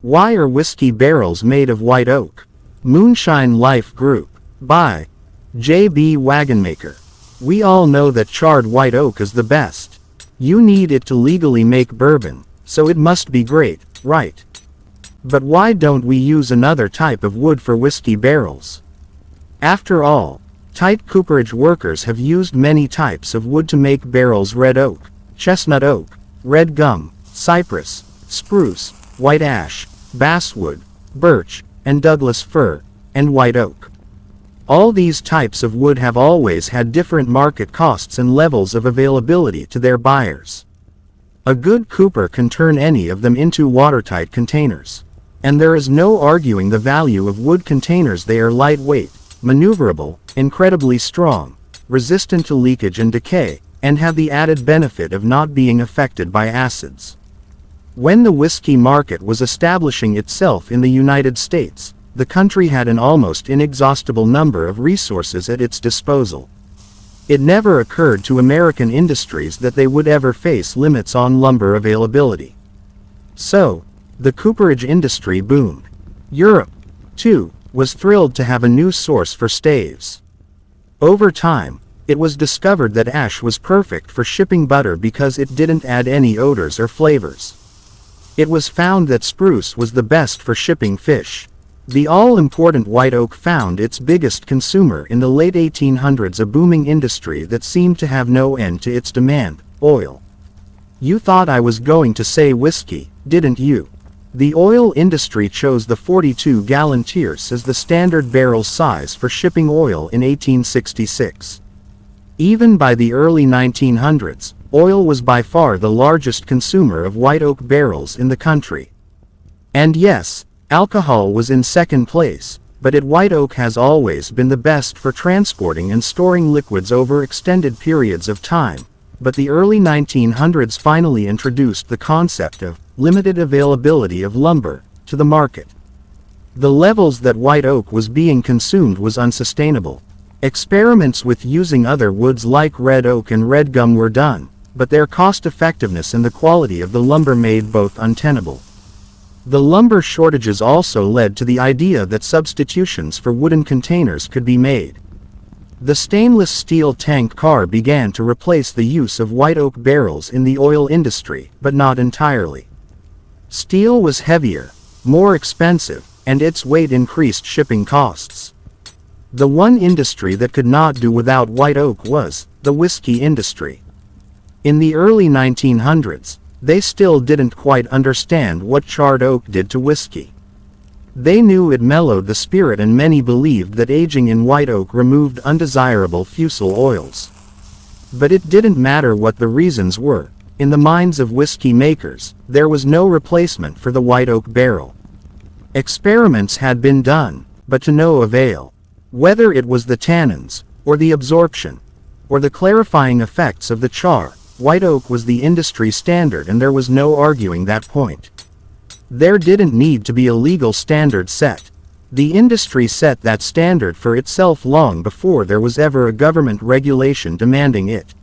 Why are whiskey barrels made of white oak? Moonshine Life Group. By J.B. Wagonmaker. We all know that charred white oak is the best. You need it to legally make bourbon, so it must be great, right? But why don't we use another type of wood for whiskey barrels? After all, tight cooperage workers have used many types of wood to make barrels: red oak, chestnut oak, red gum, cypress, spruce, white ash, basswood, birch, and Douglas fir, and white oak. All these types of wood have always had different market costs and levels of availability to their buyers. A good cooper can turn any of them into watertight containers. And there is no arguing the value of wood containers. They are lightweight, maneuverable, incredibly strong, resistant to leakage and decay, and have the added benefit of not being affected by acids. When the whiskey market was establishing itself in the United States, the country had an almost inexhaustible number of resources at its disposal. It never occurred to American industries that they would ever face limits on lumber availability. So, the cooperage industry boomed. Europe, too, was thrilled to have a new source for staves. Over time, it was discovered that ash was perfect for shipping butter because it didn't add any odors or flavors. It was found that spruce was the best for shipping fish. The all-important white oak found its biggest consumer in the late 1800s, a booming industry that seemed to have no end to its demand: oil. You thought I was going to say whiskey, didn't you? The oil industry chose the 42-gallon tierce as the standard barrel size for shipping oil in 1866. Even by the early 1900s, oil was by far the largest consumer of white oak barrels in the country. And yes, alcohol was in second place, but white oak has always been the best for transporting and storing liquids over extended periods of time. But the early 1900s finally introduced the concept of limited availability of lumber to the market. The levels that white oak was being consumed was unsustainable. Experiments with using other woods like red oak and red gum were done, but their cost-effectiveness and the quality of the lumber made both untenable. The lumber shortages also led to the idea that substitutions for wooden containers could be made. The stainless steel tank car began to replace the use of white oak barrels in the oil industry, but not entirely. Steel was heavier, more expensive, and its weight increased shipping costs. The one industry that could not do without white oak was the whiskey industry. In the early 1900s, they still didn't quite understand what charred oak did to whiskey. They knew it mellowed the spirit, and many believed that aging in white oak removed undesirable fusel oils. But it didn't matter what the reasons were. In the minds of whiskey makers, there was no replacement for the white oak barrel. Experiments had been done, but to no avail. Whether it was the tannins, or the absorption, or the clarifying effects of the char, white oak was the industry standard, and there was no arguing that point. There didn't need to be a legal standard set. The industry set that standard for itself long before there was ever a government regulation demanding it.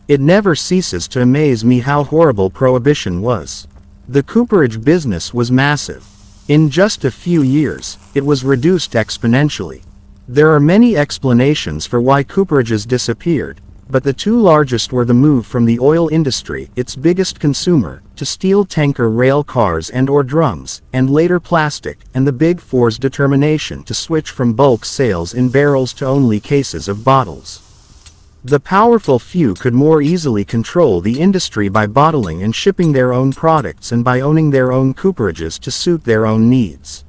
It never ceases to amaze me how horrible prohibition was. The cooperage business was massive. In just a few years, it was reduced exponentially. There are many explanations for why cooperages disappeared, but the two largest were the move from the oil industry, its biggest consumer, to steel tanker rail cars and/or drums, and later plastic, and the Big Four's determination to switch from bulk sales in barrels to only cases of bottles. The powerful few could more easily control the industry by bottling and shipping their own products and by owning their own cooperages to suit their own needs.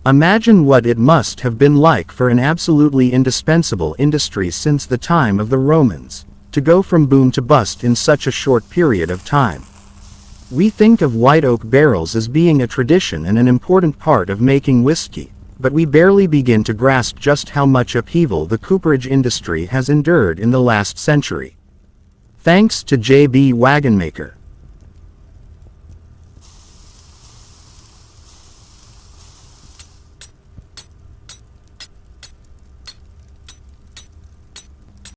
Imagine what it must have been like for an absolutely indispensable industry since the time of the Romans, to go from boom to bust in such a short period of time. We think of white oak barrels as being a tradition and an important part of making whiskey, but we barely begin to grasp just how much upheaval the cooperage industry has endured in the last century. Thanks to J.B. Wagonmaker.